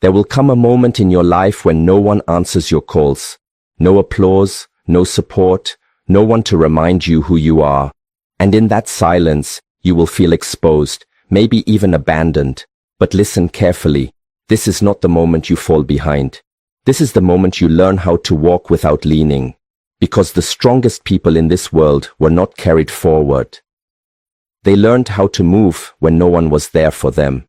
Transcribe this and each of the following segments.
There will come a moment in your life when no one answers your calls. No applause, no support, no one to remind you who you are. And in that silence, you will feel exposed, maybe even abandoned. But listen carefully. This is not the moment you fall behind. This is the moment you learn how to walk without leaning. Because the strongest people in this world were not carried forward. They learned how to move when no one was there for them.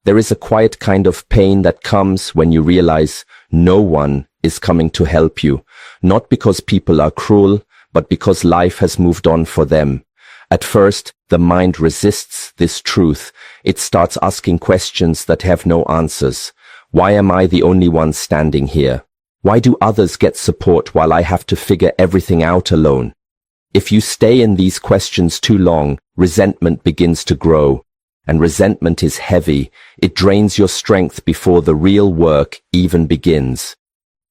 There is a quiet kind of pain that comes when you realize no one is coming to help you, not because people are cruel, but because life has moved on for them. At first, the mind resists this truth. It starts asking questions that have no answers. Why am I the only one standing here? Why do others get support while I have to figure everything out alone? If you stay in these questions too long, resentment begins to grow. And resentment is heavy. It drains your strength before the real work even begins.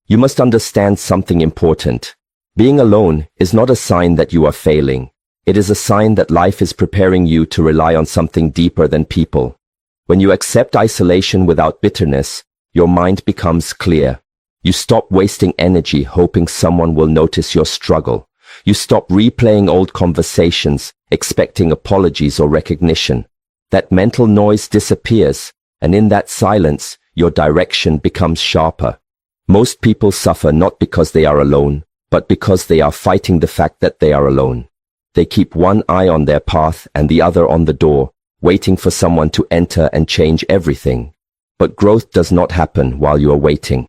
You must understand something important. Being alone is not a sign that you are failing. It is a sign that life is preparing you to rely on something deeper than people. When you accept isolation without bitterness, your mind becomes clear. You stop wasting energy hoping someone will notice your struggle. You stop replaying old conversations, expecting apologies or recognition. That mental noise disappears, and in that silence, your direction becomes sharper. Most people suffer not because they are alone, but because they are fighting the fact that they are alone. They keep one eye on their path and the other on the door, waiting for someone to enter and change everything. But growth does not happen while you are waiting.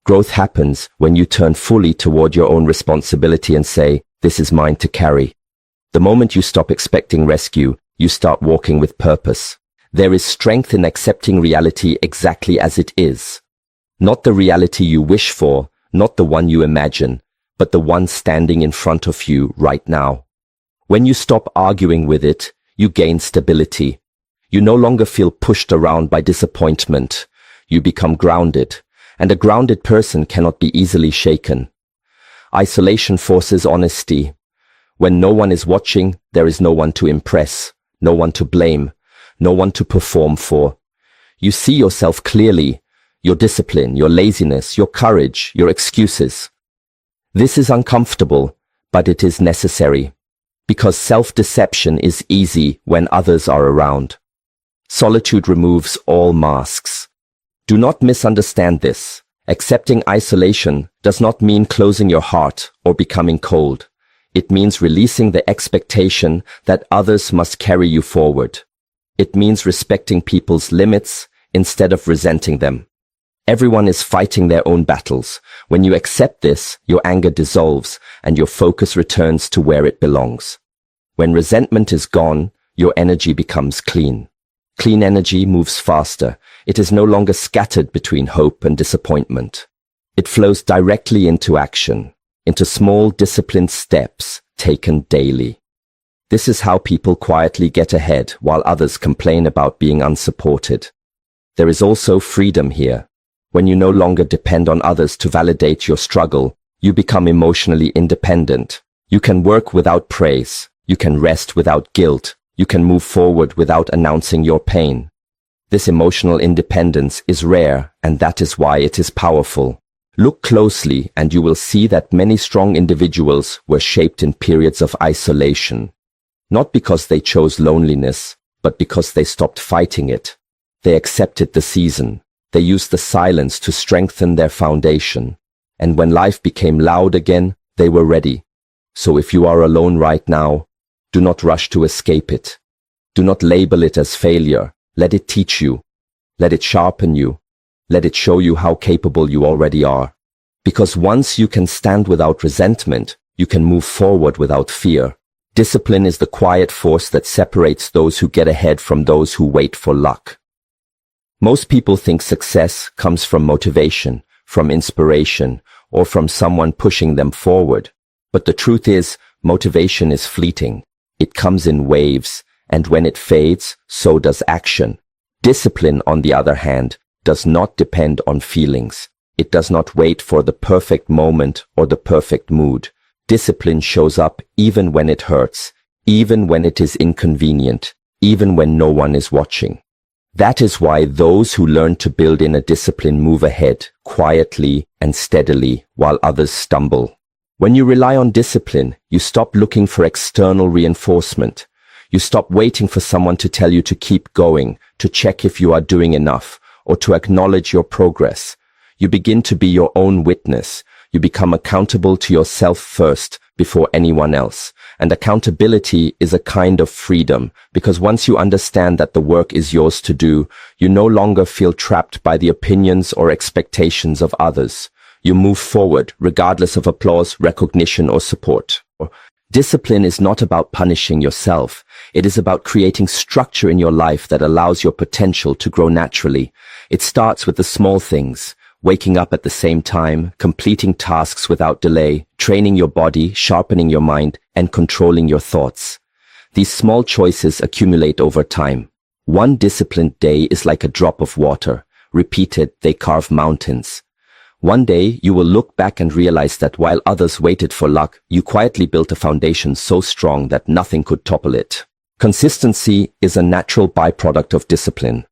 Growth happens when you turn fully toward your own responsibility and say, "This is mine to carry." The moment you stop expecting rescue, you start walking with purpose. There is strength in accepting reality exactly as it is. Not the reality you wish for, not the one you imagine, but the one standing in front of you right now. When you stop arguing with it, you gain stability. You no longer feel pushed around by disappointment. You become grounded, and a grounded person cannot be easily shaken. Isolation forces honesty. When no one is watching, there is no one to impress, no one to blame, no one to perform for. You see yourself clearly, your discipline, your laziness, your courage, your excuses. This is uncomfortable, but it is necessary. Because self-deception is easy when others are around. Solitude removes all masks. Do not misunderstand this. Accepting isolation does not mean closing your heart or becoming cold. It means releasing the expectation that others must carry you forward. It means respecting people's limits instead of resenting them. Everyone is fighting their own battles. When you accept this, your anger dissolves and your focus returns to where it belongs. When resentment is gone, your energy becomes clean. Clean energy moves faster. It is no longer scattered between hope and disappointment. It flows directly into action, into small disciplined steps taken daily. This is how people quietly get ahead while others complain about being unsupported. There is also freedom here. When you no longer depend on others to validate your struggle, you become emotionally independent. You can work without praise. You can rest without guilt. You can move forward without announcing your pain. This emotional independence is rare, and that is why it is powerful. Look closely and you will see that many strong individuals were shaped in periods of isolation. Not because they chose loneliness, but because they stopped fighting it. They accepted the season. They used the silence to strengthen their foundation. And when life became loud again, they were ready. So if you are alone right now, do not rush to escape it. Do not label it as failure. Let it teach you. Let it sharpen you. Let it show you how capable you already are. Because once you can stand without resentment, you can move forward without fear. Discipline is the quiet force that separates those who get ahead from those who wait for luck. Most people think success comes from motivation, from inspiration, or from someone pushing them forward. But the truth is, motivation is fleeting. It comes in waves, and when it fades, so does action. Discipline, on the other hand, does not depend on feelings. It does not wait for the perfect moment or the perfect mood. Discipline shows up even when it hurts, even when it is inconvenient, even when no one is watching. That is why those who learn to build in a discipline move ahead quietly and steadily while others stumble. When you rely on discipline, you stop looking for external reinforcement. You stop waiting for someone to tell you to keep going, to check if you are doing enough, or to acknowledge your progress. You begin to be your own witness. You become accountable to yourself first before anyone else. And accountability is a kind of freedom, because once you understand that the work is yours to do, you no longer feel trapped by the opinions or expectations of others. You move forward, regardless of applause, recognition, or support. Discipline is not about punishing yourself. It is about creating structure in your life that allows your potential to grow naturally. It starts with the small things: waking up at the same time, completing tasks without delay, training your body, sharpening your mind, and controlling your thoughts. These small choices accumulate over time. One disciplined day is like a drop of water. Repeated, they carve mountains. One day, you will look back and realize that while others waited for luck, you quietly built a foundation so strong that nothing could topple it. Consistency is a natural byproduct of discipline.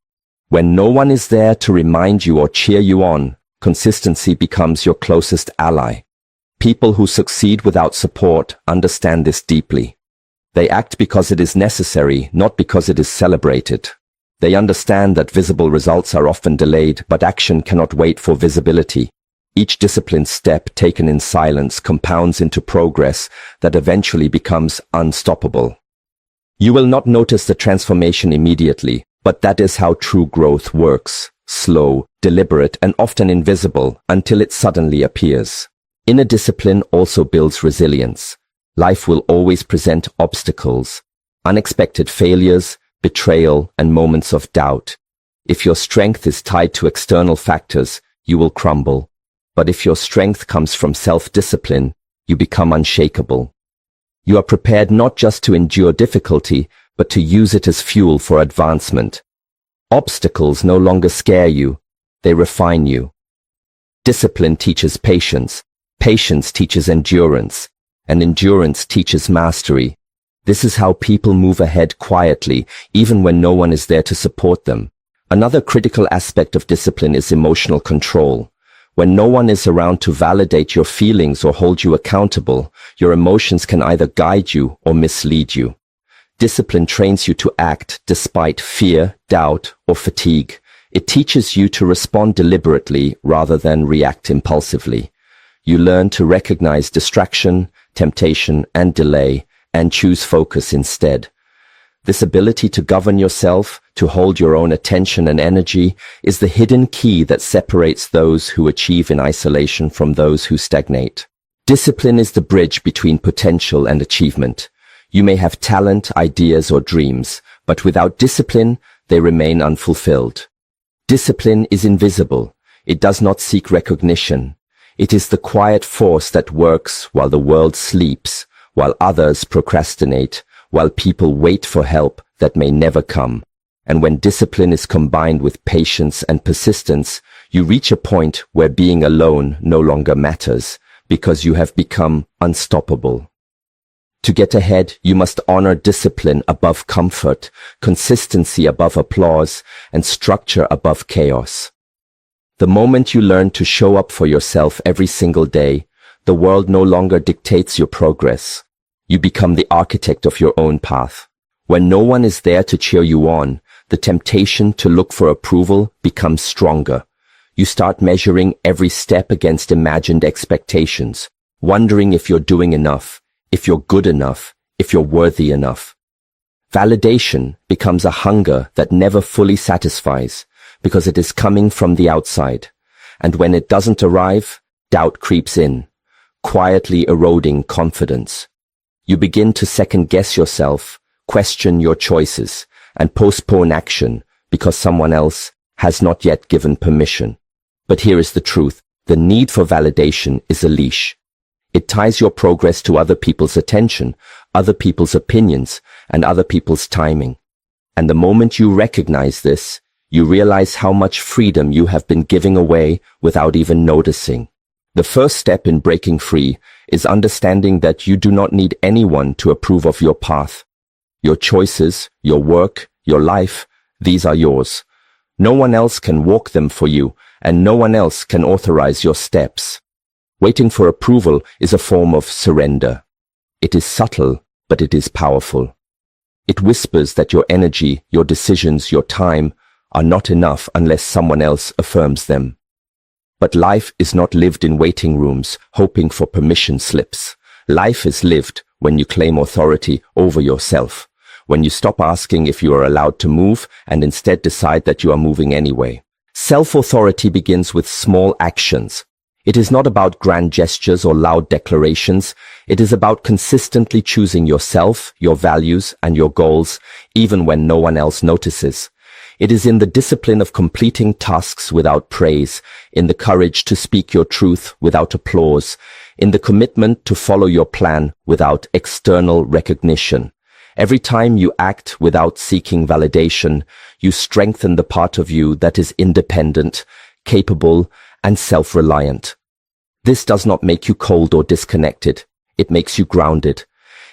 When no one is there to remind you or cheer you on, consistency becomes your closest ally. People who succeed without support understand this deeply. They act because it is necessary, not because it is celebrated. They understand that visible results are often delayed, but action cannot wait for visibility. Each disciplined step taken in silence compounds into progress that eventually becomes unstoppable. You will not notice the transformation immediately, but that is how true growth works: slow, deliberate, and often invisible until it suddenly appears. Inner discipline also builds resilience. Life will always present obstacles, unexpected failures, betrayal, and moments of doubt. If your strength is tied to external factors, you will crumble. But if your strength comes from self-discipline, you become unshakable. You are prepared not just to endure difficulty, but to use it as fuel for advancement. Obstacles no longer scare you, they refine you. Discipline teaches patience, patience teaches endurance, and endurance teaches mastery. This is how people move ahead quietly, even when no one is there to support them. Another critical aspect of discipline is emotional control. When no one is around to validate your feelings or hold you accountable, your emotions can either guide you or mislead you. Discipline trains you to act despite fear, doubt, or fatigue. It teaches you to respond deliberately rather than react impulsively. You learn to recognize distraction, temptation, and delay, and choose focus instead. This ability to govern yourself, to hold your own attention and energy, is the hidden key that separates those who achieve in isolation from those who stagnate. Discipline is the bridge between potential and achievement. You may have talent, ideas, or dreams, but without discipline, they remain unfulfilled. Discipline is invisible. It does not seek recognition. It is the quiet force that works while the world sleeps, while others procrastinate, while people wait for help that may never come. And when discipline is combined with patience and persistence, you reach a point where being alone no longer matters, because you have become unstoppable. To get ahead, you must honor discipline above comfort, consistency above applause, and structure above chaos. The moment you learn to show up for yourself every single day, the world no longer dictates your progress. You become the architect of your own path. When no one is there to cheer you on, the temptation to look for approval becomes stronger. You start measuring every step against imagined expectations, wondering if you're doing enough, if you're good enough, if you're worthy enough. Validation becomes a hunger that never fully satisfies, because it is coming from the outside. And when it doesn't arrive, doubt creeps in, quietly eroding confidence. You begin to second-guess yourself, question your choices, and postpone action because someone else has not yet given permission. But here is the truth. The need for validation is a leash. It ties your progress to other people's attention, other people's opinions, and other people's timing. And the moment you recognize this, you realize how much freedom you have been giving away without even noticing. The first step in breaking free is understanding that you do not need anyone to approve of your path. Your choices, your work, your life, these are yours. No one else can walk them for you, and no one else can authorize your steps. Waiting for approval is a form of surrender. It is subtle, but it is powerful. It whispers that your energy, your decisions, your time are not enough unless someone else affirms them. But life is not lived in waiting rooms, hoping for permission slips. Life is lived when you claim authority over yourself, when you stop asking if you are allowed to move and instead decide that you are moving anyway. Self-authority begins with small actions. It is not about grand gestures or loud declarations. It is about consistently choosing yourself, your values, and your goals, even when no one else notices. It is in the discipline of completing tasks without praise, in the courage to speak your truth without applause, in the commitment to follow your plan without external recognition. Every time you act without seeking validation, you strengthen the part of you that is independent, capable, and self-reliant. This does not make you cold or disconnected. It makes you grounded.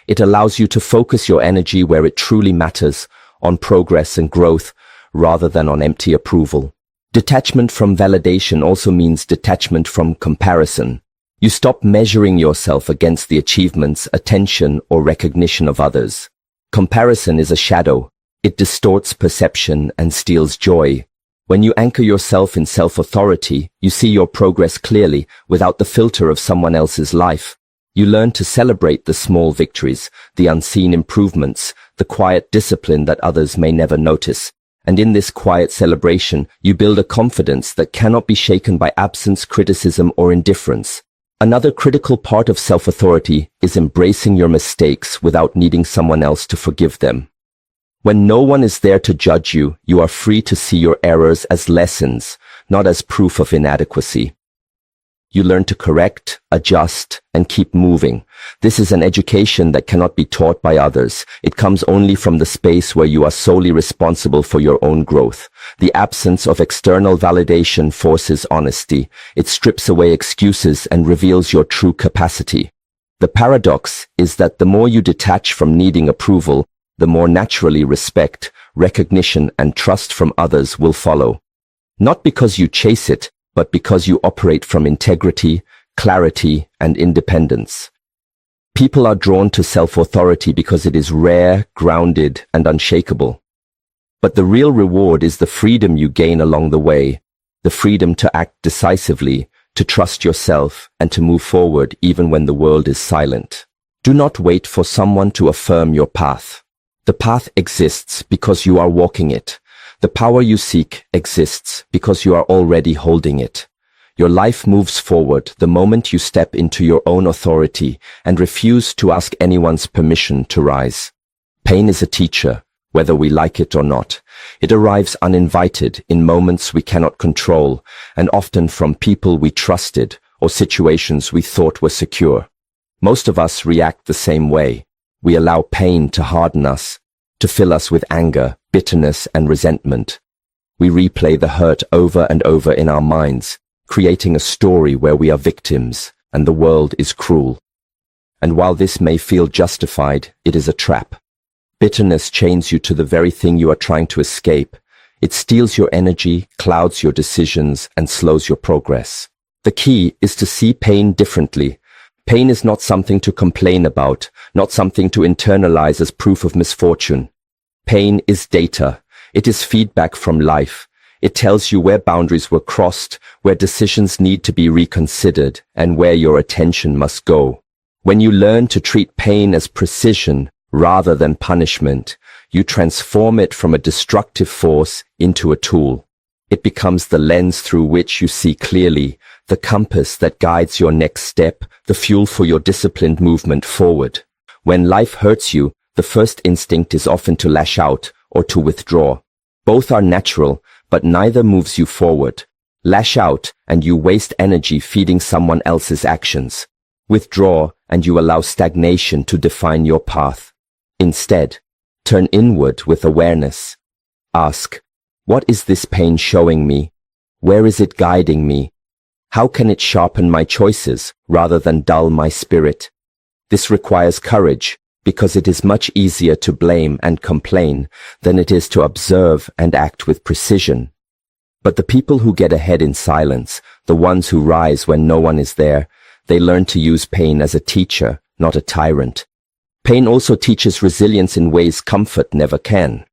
It allows you to focus your energy where it truly matters, on progress and growth, rather than on empty approval. Detachment from validation also means detachment from comparison. You stop measuring yourself against the achievements, attention, or recognition of others. Comparison is a shadow. It distorts perception and steals joy. When you anchor yourself in self-authority, you see your progress clearly without the filter of someone else's life. You learn to celebrate the small victories, the unseen improvements, the quiet discipline that others may never notice. And in this quiet celebration, you build a confidence that cannot be shaken by absence, criticism, or indifference. Another critical part of self-authority is embracing your mistakes without needing someone else to forgive them. When no one is there to judge you, you are free to see your errors as lessons, not as proof of inadequacy. You learn to correct, adjust, and keep moving. This is an education that cannot be taught by others. It comes only from the space where you are solely responsible for your own growth. The absence of external validation forces honesty. It strips away excuses and reveals your true capacity. The paradox is that the more you detach from needing approval, the more naturally respect, recognition, and trust from others will follow. Not because you chase it, but because you operate from integrity, clarity, and independence. People are drawn to self-authority because it is rare, grounded, and unshakable. But the real reward is the freedom you gain along the way, the freedom to act decisively, to trust yourself, and to move forward even when the world is silent. Do not wait for someone to affirm your path. The path exists because you are walking it. The power you seek exists because you are already holding it. Your life moves forward the moment you step into your own authority and refuse to ask anyone's permission to rise. Pain is a teacher, whether we like it or not. It arrives uninvited in moments we cannot control, and often from people we trusted or situations we thought were secure. Most of us react the same way. We allow pain to harden us, to fill us with anger, bitterness, and resentment. We replay the hurt over and over in our minds, creating a story where we are victims and the world is cruel. And while this may feel justified, it is a trap. Bitterness chains you to the very thing you are trying to escape. It steals your energy, clouds your decisions, and slows your progress. The key is to see pain differently. Pain is not something to complain about, not something to internalize as proof of misfortune. Pain is data. It is feedback from life. It tells you where boundaries were crossed, where decisions need to be reconsidered, and where your attention must go. When you learn to treat pain as precision rather than punishment, you transform it from a destructive force into a tool. It becomes the lens through which you see clearly, the compass that guides your next step, the fuel for your disciplined movement forward. When life hurts you, the first instinct is often to lash out or to withdraw. Both are natural, but neither moves you forward. Lash out, and you waste energy feeding someone else's actions. Withdraw, and you allow stagnation to define your path. Instead, turn inward with awareness. Ask, what is this pain showing me? Where is it guiding me? How can it sharpen my choices rather than dull my spirit? This requires courage, because it is much easier to blame and complain than it is to observe and act with precision. But the people who get ahead in silence, the ones who rise when no one is there, they learn to use pain as a teacher, not a tyrant. Pain also teaches resilience in ways comfort never can.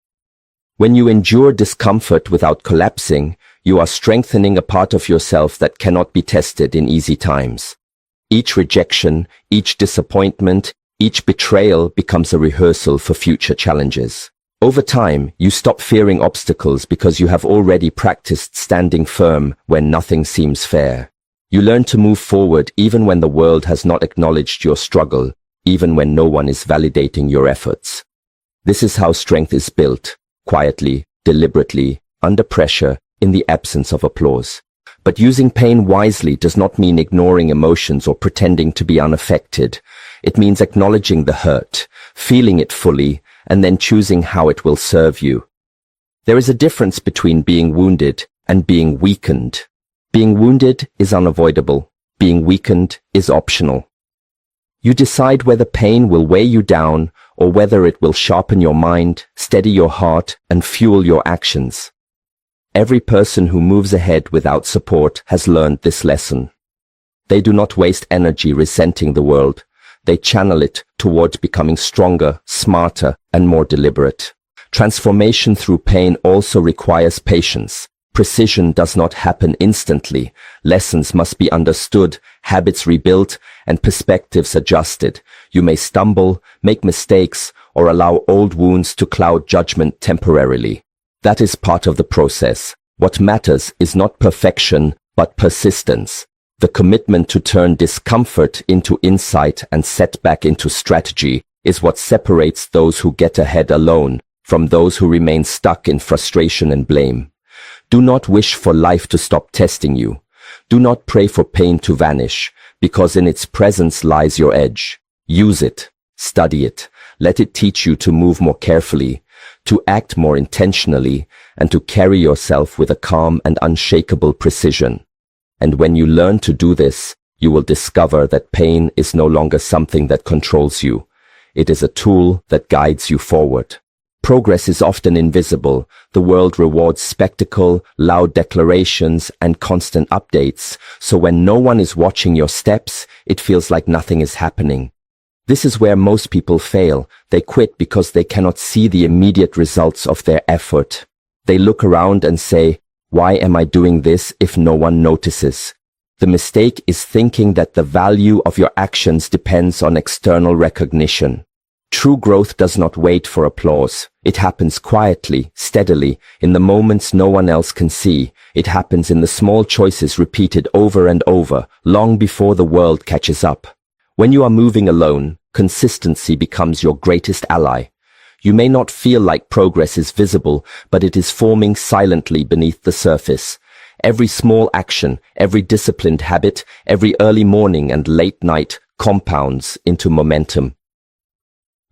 When you endure discomfort without collapsing, you are strengthening a part of yourself that cannot be tested in easy times. Each rejection, each disappointment, each betrayal becomes a rehearsal for future challenges. Over time, you stop fearing obstacles because you have already practiced standing firm when nothing seems fair. You learn to move forward even when the world has not acknowledged your struggle, even when no one is validating your efforts. This is how strength is built, quietly, deliberately, under pressure, in the absence of applause. But using pain wisely does not mean ignoring emotions or pretending to be unaffected. It means acknowledging the hurt, feeling it fully, and then choosing how it will serve you. There is a difference between being wounded and being weakened. Being wounded is unavoidable. Being weakened is optional. You decide whether pain will weigh you down or whether it will sharpen your mind, steady your heart, and fuel your actions. Every person who moves ahead without support has learned this lesson. They do not waste energy resenting the world. They channel it towards becoming stronger, smarter, and more deliberate. Transformation through pain also requires patience. Precision does not happen instantly. Lessons must be understood, habits rebuilt, and perspectives adjusted. You may stumble, make mistakes, or allow old wounds to cloud judgment temporarily. That is part of the process. What matters is not perfection, but persistence. The commitment to turn discomfort into insight and setback into strategy is what separates those who get ahead alone from those who remain stuck in frustration and blame. Do not wish for life to stop testing you. Do not pray for pain to vanish, because in its presence lies your edge. Use it. Study it. Let it teach you to move more carefully, to act more intentionally, and to carry yourself with a calm and unshakable precision. And when you learn to do this, you will discover that pain is no longer something that controls you. It is a tool that guides you forward. Progress is often invisible. The world rewards spectacle, loud declarations, and constant updates. So when no one is watching your steps, it feels like nothing is happening. This is where most people fail. They quit because they cannot see the immediate results of their effort. They look around and say, "Why am I doing this if no one notices?" The mistake is thinking that the value of your actions depends on external recognition. True growth does not wait for applause. It happens quietly, steadily, in the moments no one else can see. It happens in the small choices repeated over and over, long before the world catches up. When you are moving alone, consistency becomes your greatest ally. You may not feel like progress is visible, but it is forming silently beneath the surface. Every small action, every disciplined habit, every early morning and late night compounds into momentum.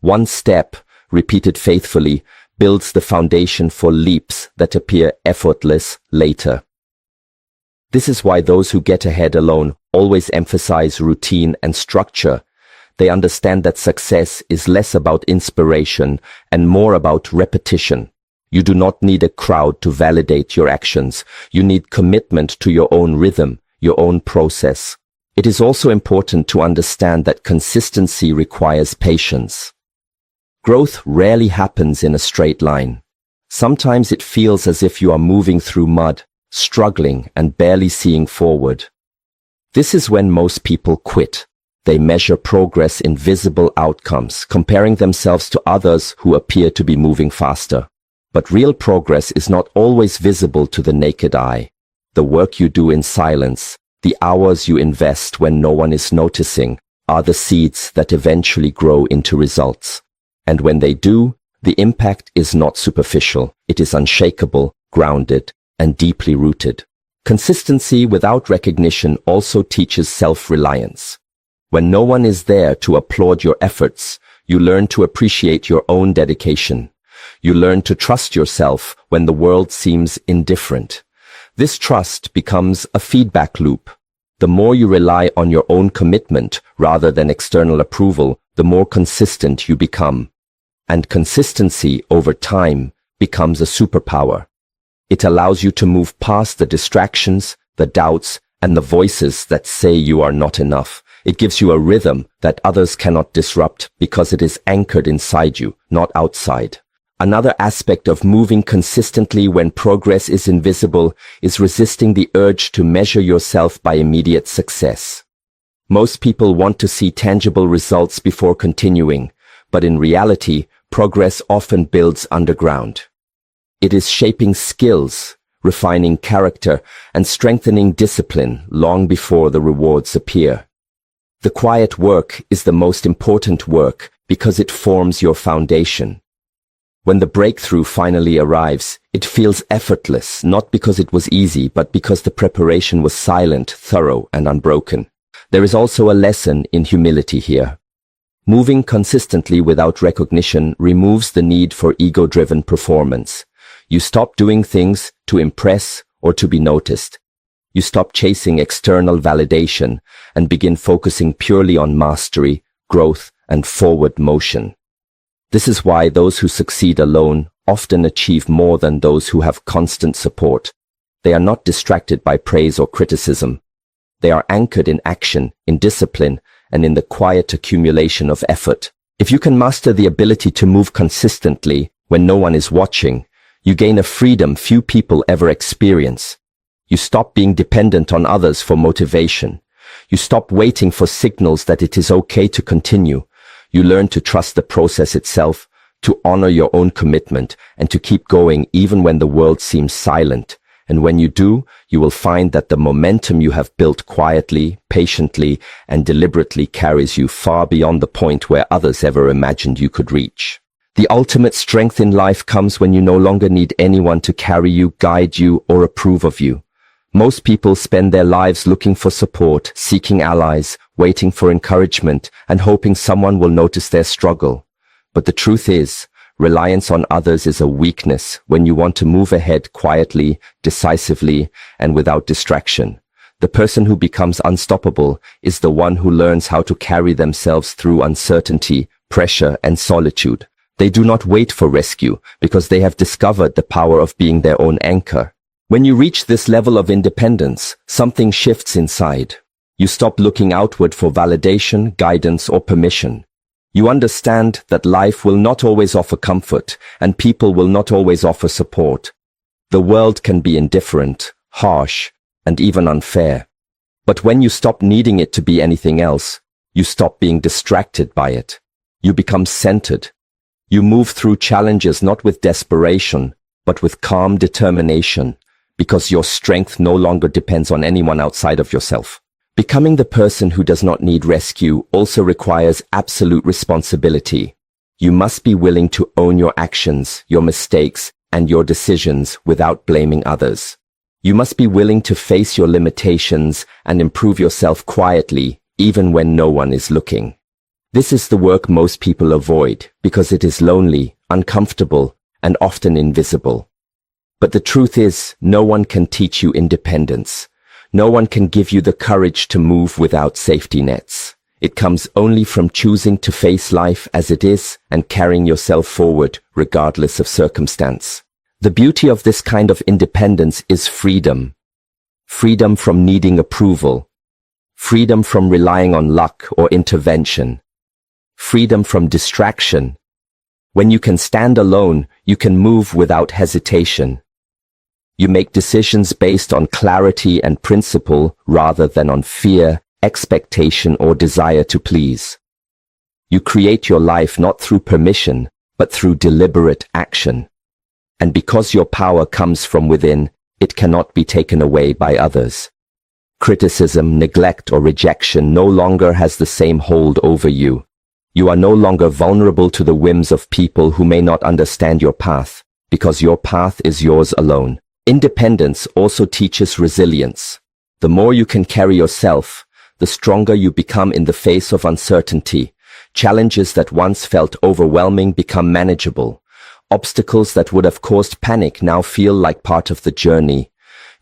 One step, repeated faithfully, builds the foundation for leaps that appear effortless later. This is why those who get ahead alone always emphasize routine and structure. They understand that success is less about inspiration and more about repetition. You do not need a crowd to validate your actions. You need commitment to your own rhythm, your own process. It is also important to understand that consistency requires patience. Growth rarely happens in a straight line. Sometimes it feels as if you are moving through mud, struggling and barely seeing forward. This is when most people quit. They measure progress in visible outcomes, comparing themselves to others who appear to be moving faster. But real progress is not always visible to the naked eye. The work you do in silence, the hours you invest when no one is noticing, are the seeds that eventually grow into results. And when they do, the impact is not superficial. It is unshakable, grounded, and deeply rooted. Consistency without recognition also teaches self-reliance. When no one is there to applaud your efforts, you learn to appreciate your own dedication. You learn to trust yourself when the world seems indifferent. This trust becomes a feedback loop. The more you rely on your own commitment rather than external approval, the more consistent you become. And consistency over time becomes a superpower. It allows you to move past the distractions, the doubts, and the voices that say you are not enough. It gives you a rhythm that others cannot disrupt because it is anchored inside you, not outside. Another aspect of moving consistently when progress is invisible is resisting the urge to measure yourself by immediate success. Most people want to see tangible results before continuing, but in reality, progress often builds underground. It is shaping skills, refining character, and strengthening discipline long before the rewards appear. The quiet work is the most important work because it forms your foundation. When the breakthrough finally arrives, it feels effortless, not because it was easy, but because the preparation was silent, thorough, and unbroken. There is also a lesson in humility here. Moving consistently without recognition removes the need for ego-driven performance. You stop doing things to impress or to be noticed. You stop chasing external validation and begin focusing purely on mastery, growth, and forward motion. This is why those who succeed alone often achieve more than those who have constant support. They are not distracted by praise or criticism. They are anchored in action, in discipline, and in the quiet accumulation of effort. If you can master the ability to move consistently when no one is watching, you gain a freedom few people ever experience. You stop being dependent on others for motivation. You stop waiting for signals that it is okay to continue. You learn to trust the process itself, to honor your own commitment, and to keep going even when the world seems silent. And when you do, you will find that the momentum you have built quietly, patiently, and deliberately carries you far beyond the point where others ever imagined you could reach. The ultimate strength in life comes when you no longer need anyone to carry you, guide you, or approve of you. Most people spend their lives looking for support, seeking allies, waiting for encouragement, and hoping someone will notice their struggle. But the truth is, reliance on others is a weakness when you want to move ahead quietly, decisively, and without distraction. The person who becomes unstoppable is the one who learns how to carry themselves through uncertainty, pressure, and solitude. They do not wait for rescue because they have discovered the power of being their own anchor. When you reach this level of independence, something shifts inside. You stop looking outward for validation, guidance, or permission. You understand that life will not always offer comfort, and people will not always offer support. The world can be indifferent, harsh, and even unfair. But when you stop needing it to be anything else, you stop being distracted by it. You become centered. You move through challenges not with desperation, but with calm determination, because your strength no longer depends on anyone outside of yourself. Becoming the person who does not need rescue also requires absolute responsibility. You must be willing to own your actions, your mistakes, and your decisions without blaming others. You must be willing to face your limitations and improve yourself quietly, even when no one is looking. This is the work most people avoid because it is lonely, uncomfortable, and often invisible. But the truth is, no one can teach you independence. No one can give you the courage to move without safety nets. It comes only from choosing to face life as it is and carrying yourself forward regardless of circumstance. The beauty of this kind of independence is freedom. Freedom from needing approval. Freedom from relying on luck or intervention. Freedom from distraction. When you can stand alone, you can move without hesitation. You make decisions based on clarity and principle rather than on fear, expectation, or desire to please. You create your life not through permission, but through deliberate action. And because your power comes from within, it cannot be taken away by others. Criticism, neglect, or rejection no longer has the same hold over you. You are no longer vulnerable to the whims of people who may not understand your path, because your path is yours alone. Independence also teaches resilience. The more you can carry yourself, the stronger you become in the face of uncertainty. Challenges that once felt overwhelming become manageable. Obstacles that would have caused panic now feel like part of the journey.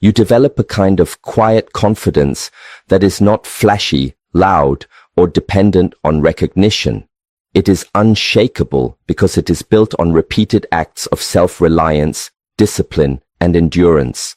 You develop a kind of quiet confidence that is not flashy, loud, or dependent on recognition. It is unshakable because it is built on repeated acts of self-reliance, discipline, and endurance.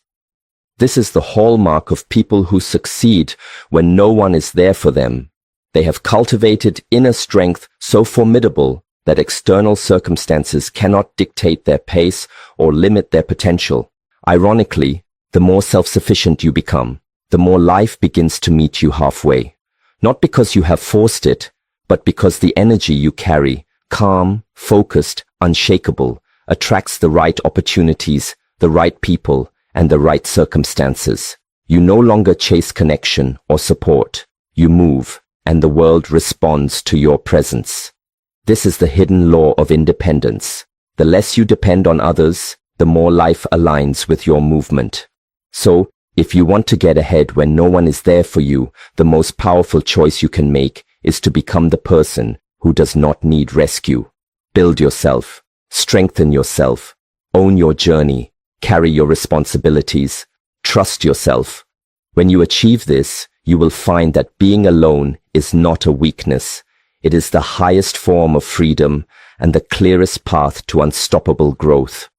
This is the hallmark of people who succeed when no one is there for them. They have cultivated inner strength so formidable that external circumstances cannot dictate their pace or limit their potential. Ironically, the more self-sufficient you become, the more life begins to meet you halfway. Not because you have forced it, but because the energy you carry, calm, focused, unshakable, attracts the right opportunities, the right people, and the right circumstances. You no longer chase connection or support. You move, and the world responds to your presence. This is the hidden law of independence. The less you depend on others, the more life aligns with your movement. So, if you want to get ahead when no one is there for you, the most powerful choice you can make is to become the person who does not need rescue. Build yourself, strengthen yourself, own your journey, carry your responsibilities, trust yourself. When you achieve this, you will find that being alone is not a weakness. It is the highest form of freedom and the clearest path to unstoppable growth.